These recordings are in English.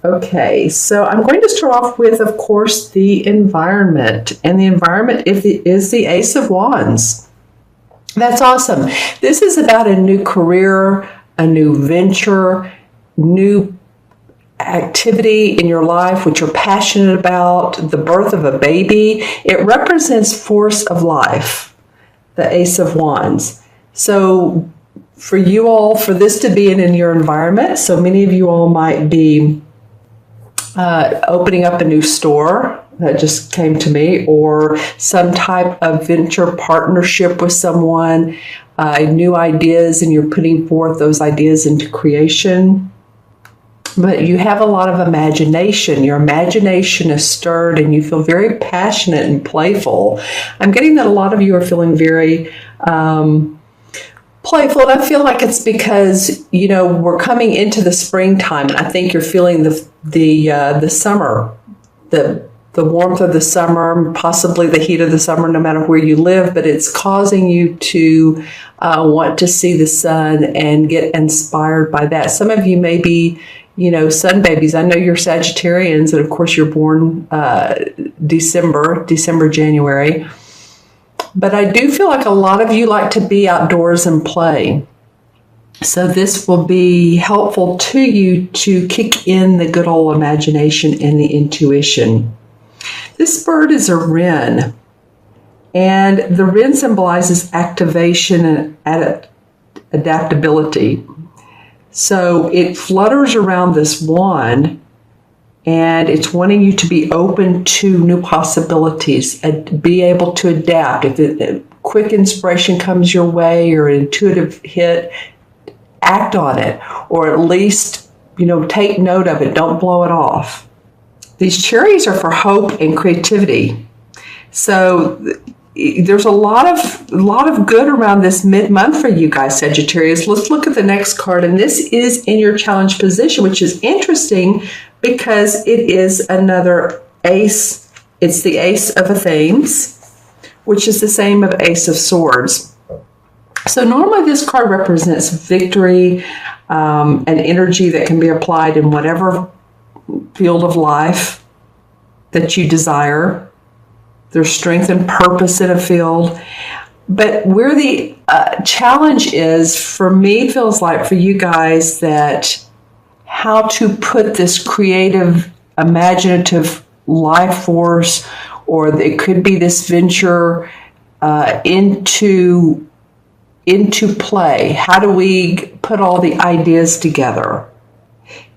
Okay, so I'm going to start off with, of course, the environment. And the environment is the Ace of Wands. That's awesome. This is about a new career, a new venture, new activity in your life which you're passionate about, the birth of a baby. It represents force of life, the Ace of Wands. So for you all, for this to be in your environment, so many of you all might be opening up a new store. That just came to me, or some type of venture partnership with someone, new ideas, and you're putting forth those ideas into creation. But you have a lot of imagination. Your imagination is stirred and you feel very passionate and playful. I'm getting that a lot of you are feeling very playful, and I feel like it's because, you know, we're coming into the springtime, and I think you're feeling the summer, the warmth of the summer, possibly the heat of the summer, no matter where you live, but it's causing you to want to see the sun and get inspired by that. Some of you may be, you know, sun babies. I know you're Sagittarians, and of course you're born December, January. But I do feel like a lot of you like to be outdoors and play. So this will be helpful to you to kick in the good old imagination and the intuition. This bird is a wren, and the wren symbolizes activation and adaptability. So it flutters around this wand, and it's wanting you to be open to new possibilities and be able to adapt. If a quick inspiration comes your way or an intuitive hit, act on it, or at least, you know, take note of it. Don't blow it off. These cherries are for hope and creativity. So there's a lot of good around this mid-month for you guys, Sagittarius. Let's look at the next card, and this is in your challenge position, which is interesting because it is another ace. It's the Ace of Athens, which is the same of Ace of Swords. So normally this card represents victory, and energy that can be applied in whatever field of life that you desire. There's strength and purpose in a field. But where the challenge is, for me, feels like for you guys, that how to put this creative, imaginative life force, or it could be this venture, into play. How do we put all the ideas together?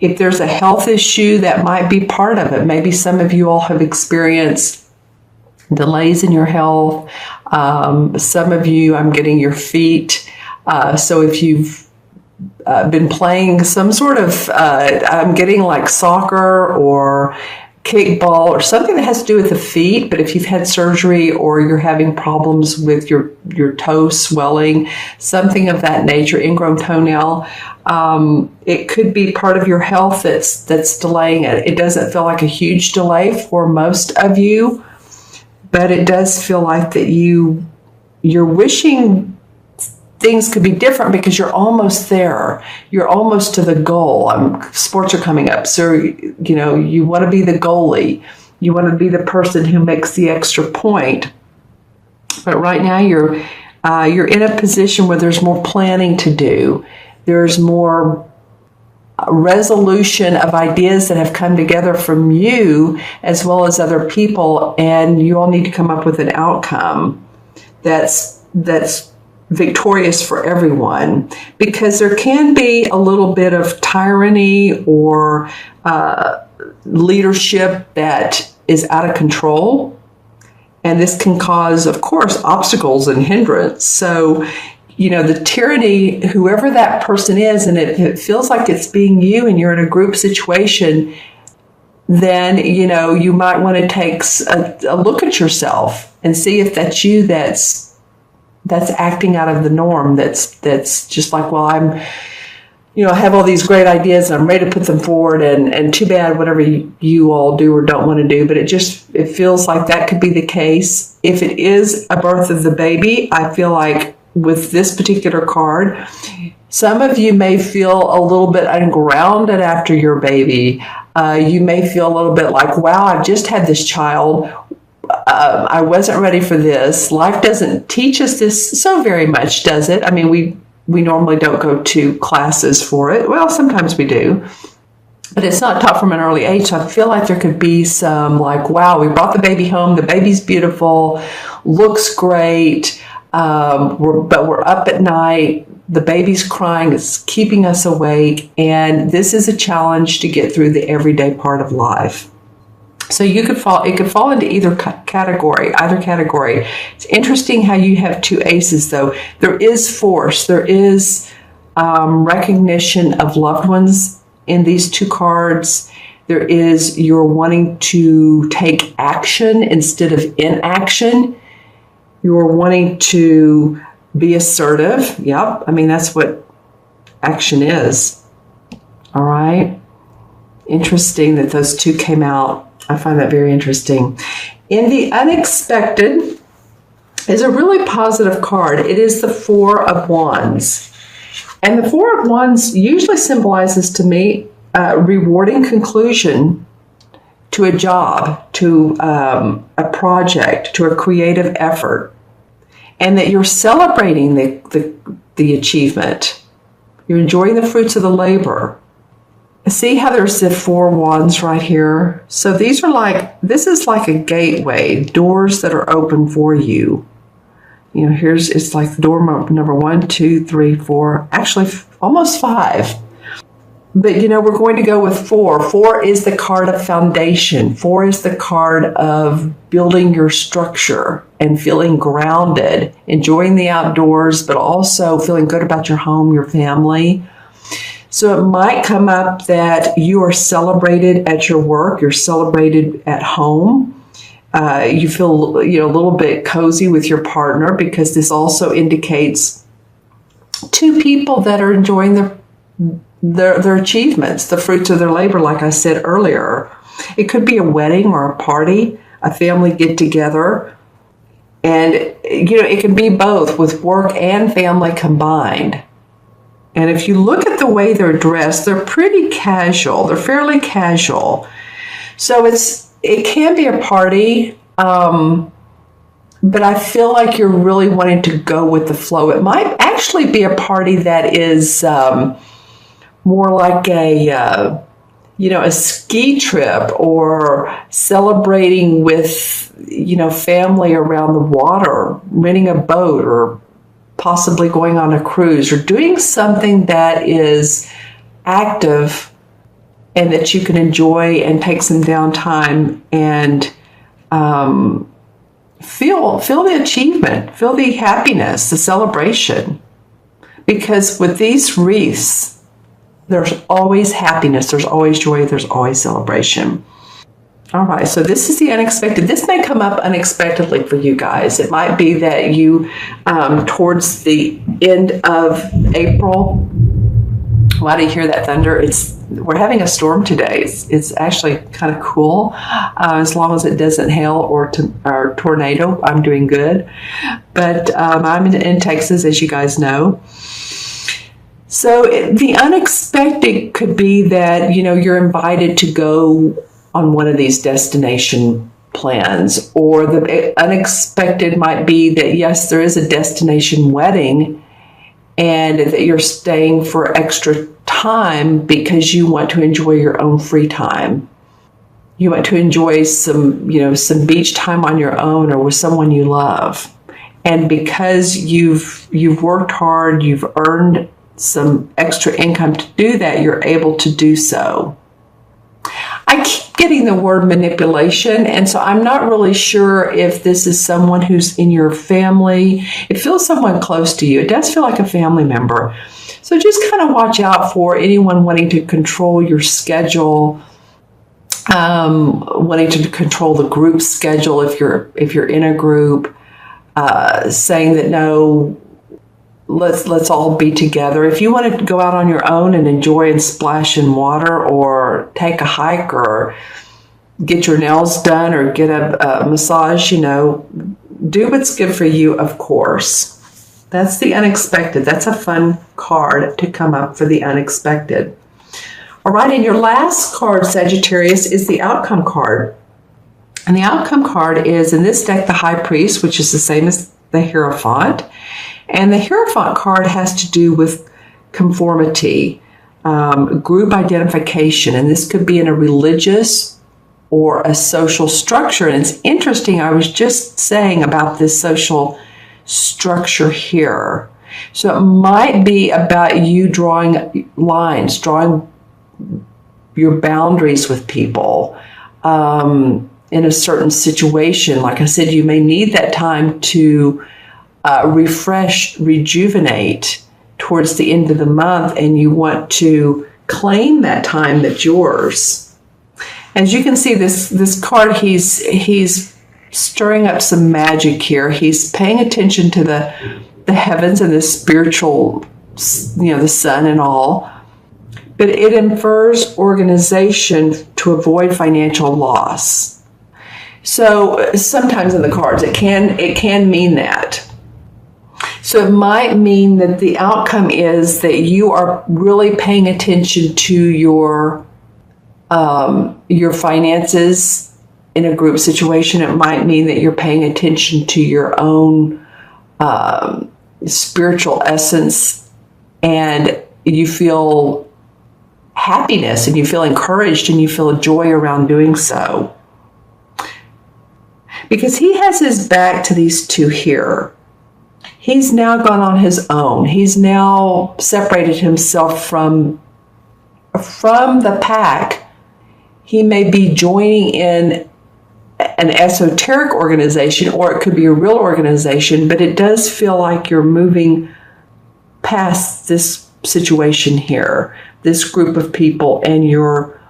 If there's a health issue, that might be part of it. Maybe some of you all have experienced delays in your health. Some of you, I'm getting your feet. So if you've been playing some sort of, I'm getting like soccer or kickball or something that has to do with the feet, but if you've had surgery or you're having problems with your toes swelling, something of that nature, ingrown toenail, it could be part of your health that's delaying it. It doesn't feel like a huge delay for most of you, but it does feel like that you're wishing things could be different because you're almost there. You're almost to the goal. Sports are coming up. So, you know, you want to be the goalie. You want to be the person who makes the extra point. But right now you're in a position where there's more planning to do. There's more resolution of ideas that have come together from you as well as other people, and you all need to come up with an outcome that's victorious for everyone, because there can be a little bit of tyranny or leadership that is out of control, and this can cause, of course, obstacles and hindrance. So, you know, the tyranny, whoever that person is, and it feels like it's being you and you're in a group situation, then, you know, you might want to take a look at yourself and see if that's you that's acting out of the norm, that's just like, well, I'm, you know, I have all these great ideas and I'm ready to put them forward, and too bad whatever you all do or don't want to do. But it feels like that could be the case. If it is a birth of the baby, I feel like with this particular card, some of you may feel a little bit ungrounded after your baby. You may feel a little bit like, wow, I've just had this child. I wasn't ready for this. Life doesn't teach us this so very much, does it? I mean, we normally don't go to classes for it. Well, sometimes we do, but it's not taught from an early age. So I feel like there could be some like, wow, we brought the baby home. The baby's beautiful, looks great, but we're up at night. The baby's crying, it's keeping us awake, and this is a challenge to get through the everyday part of life. So it could fall into either category. It's interesting how you have two aces, though. There is force, there is recognition of loved ones in these two cards. There is you're wanting to take action instead of inaction. You're wanting to be assertive. Yep. I mean, that's what action is. All right. Interesting that those two came out. I find that very interesting. In the unexpected is a really positive card. It is the Four of Wands. And the Four of Wands usually symbolizes to me a rewarding conclusion to a job, to a project, to a creative effort. And that you're celebrating the achievement. You're enjoying the fruits of the labor. See how there's the Four Wands right here? So this is like a gateway, doors that are open for you. You know, it's like door number 1, 2, 3, 4, actually almost 5. But, you know, we're going to go with 4. 4 is the card of foundation. 4 is the card of building your structure and feeling grounded, enjoying the outdoors, but also feeling good about your home, your family. So it might come up that you are celebrated at your work, you're celebrated at home. You feel, you know, a little bit cozy with your partner, because this also indicates two people that are enjoying their achievements, the fruits of their labor, like I said earlier. It could be a wedding or a party, a family get together. And, you know, it can be both, with work and family combined. And if you look at the way they're dressed, they're pretty casual. They're fairly casual. So it can be a party, but I feel like you're really wanting to go with the flow. It might actually be a party that is more like a ski trip, or celebrating with, you know, family around the water, renting a boat, or possibly going on a cruise, or doing something that is active and that you can enjoy and take some downtime and feel the achievement, feel the happiness, the celebration. Because with these wreaths, there's always happiness, there's always joy, there's always celebration. All right, so this is the unexpected. This may come up unexpectedly for you guys. It might be that you, towards the end of April, why do you hear that thunder? We're having a storm today. It's actually kind of cool. As long as it doesn't hail or tornado, I'm doing good. But I'm in Texas, as you guys know. So the unexpected could be that, you know, you're invited to go on one of these destination plans, or the unexpected might be that, yes, there is a destination wedding, and that you're staying for extra time because you want to enjoy your own free time. You want to enjoy some beach time on your own or with someone you love. And because you've worked hard, you've earned some extra income to do that, you're able to do so. I keep getting the word manipulation, and so I'm not really sure if this is someone who's in your family. It feels someone close to you. It does feel like a family member. So just kind of watch out for anyone wanting to control your schedule, wanting to control the group schedule if you're in a group, saying that no, let's all be together. If you want to go out on your own and enjoy and splash in water, or take a hike, or get your nails done, or get a massage, you know, do what's good for you, of course. That's the unexpected. That's a fun card to come up for the unexpected. All right, and your last card, Sagittarius, is the outcome card. And the outcome card is, in this deck, the High Priest, which is the same as the Hierophant. And the Hierophant card has to do with conformity, group identification, and this could be in a religious or a social structure. And it's interesting, I was just saying about this social structure here. So it might be about you drawing lines, drawing your boundaries with people in a certain situation. Like I said, you may need that time to refresh, rejuvenate towards the end of the month, and you want to claim that time that's yours. As you can see, this card, he's stirring up some magic here. He's paying attention to the heavens and the spiritual, the sun and all. But it infers organization to avoid financial loss. So sometimes in the cards, it can mean that. So it might mean that the outcome is that you are really paying attention to your finances in a group situation. It might mean that you're paying attention to your own spiritual essence, and you feel happiness and you feel encouraged and you feel joy around doing so. Because he has his back to these two here. He's now gone on his own. He's now separated himself from the pack. He may be joining in an esoteric organization, or it could be a real organization, but it does feel like you're moving past this situation here, this group of people, and you're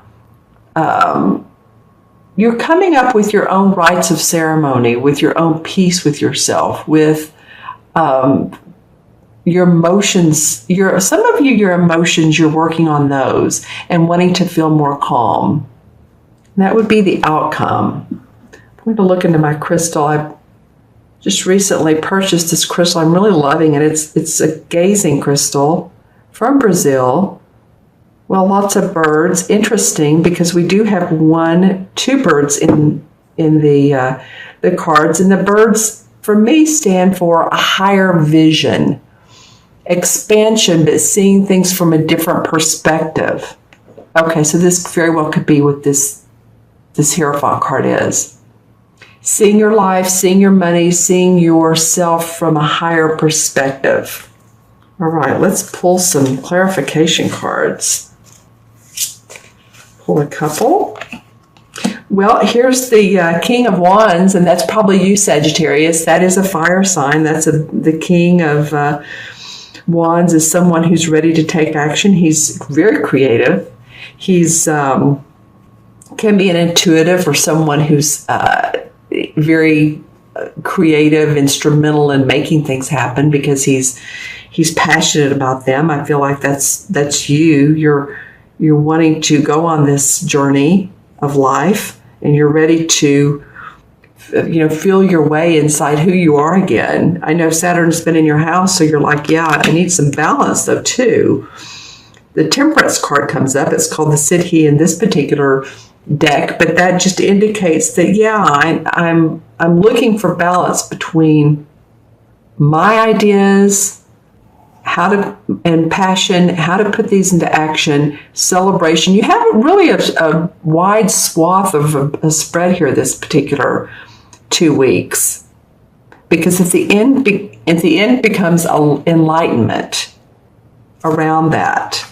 coming up with your own rites of ceremony, with your own peace with yourself, with your emotions. Some of you, your emotions, you're working on those and wanting to feel more calm. That would be the outcome. I'm going to look into my crystal. I just recently purchased this crystal. I'm really loving it. It's a gazing crystal from Brazil. Well, lots of birds. Interesting, because we do have two birds in the cards, and the birds for me stand for a higher vision, expansion, but seeing things from a different perspective. Okay, so this very well could be what this Hierophant card is. Seeing your life, seeing your money, seeing yourself from a higher perspective. All right, let's pull some clarification cards. Pull a couple. Well, here's the King of Wands, and that's probably you, Sagittarius. That is a fire sign. That's the King of Wands is someone who's ready to take action. He's very creative. He's can be an intuitive, or someone who's very creative, instrumental in making things happen, because he's passionate about them. I feel like that's you. You're wanting to go on this journey of life, and you're ready to feel your way inside who you are again. I know Saturn's been in your house, so you're like, yeah, I need some balance though too. The Temperance card comes up. It's called the Siddhi in this particular deck, but that just indicates that, yeah, I'm looking for balance between my ideas, and passion, how to put these into action, celebration. You have really a wide swath of a spread here this particular 2 weeks, because at the end becomes enlightenment around that.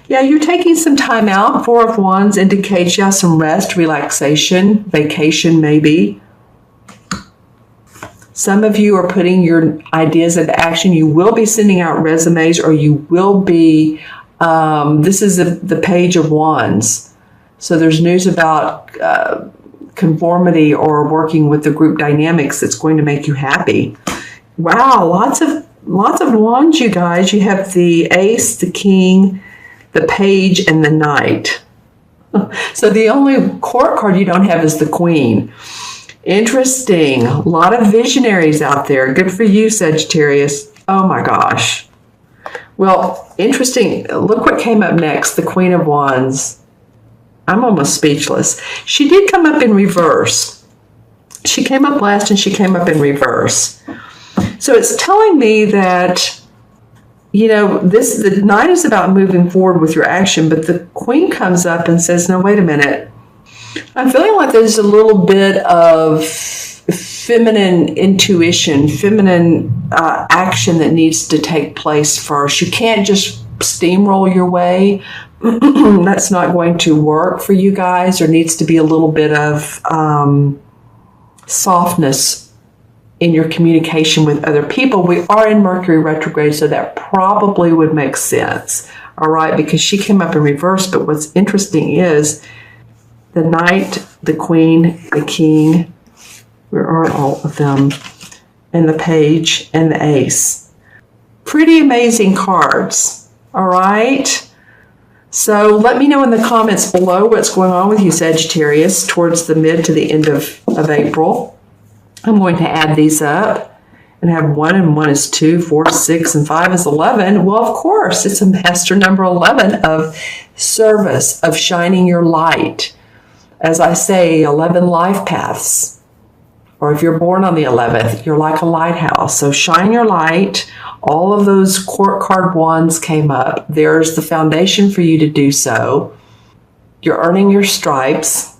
Yeah, you're taking some time out. 4 of Wands indicates, yeah, some rest, relaxation, vacation maybe. Some of you are putting your ideas into action. You will be sending out resumes, or you will be, this is the Page of Wands. So there's news about conformity or working with the group dynamics that's going to make you happy. Wow, lots of wands, you guys. You have the Ace, the King, the Page, and the Knight. So the only court card you don't have is the Queen. Interesting. A lot of visionaries out there. Good for you, Sagittarius. Oh my gosh. Well, interesting. Look what came up next, the Queen of Wands. I'm almost speechless. She did come up in reverse. She came up last and she came up in reverse. So it's telling me that, the Knight is about moving forward with your action, but the Queen comes up and says, no, wait a minute. I'm feeling like there's a little bit of feminine intuition, feminine action that needs to take place first. You can't just steamroll your way. That's not going to work for you guys. There needs to be a little bit of softness in your communication with other people. We are in Mercury retrograde, so that probably would make sense. All right, because she came up in reverse. But what's interesting is the Knight, the Queen, the King. Where are all of them? And the Page and the Ace. Pretty amazing cards. All right. So let me know in the comments below what's going on with you, Sagittarius, towards the mid to the end of April. I'm going to add these up and have 1 and 1 is 2, 4, 6, and 5 is 11. Well, of course, it's a master number 11 of service, of shining your light. As I say, 11 life paths. Or if you're born on the 11th, you're like a lighthouse. So shine your light. All of those court card wands came up. There's the foundation for you to do so. You're earning your stripes.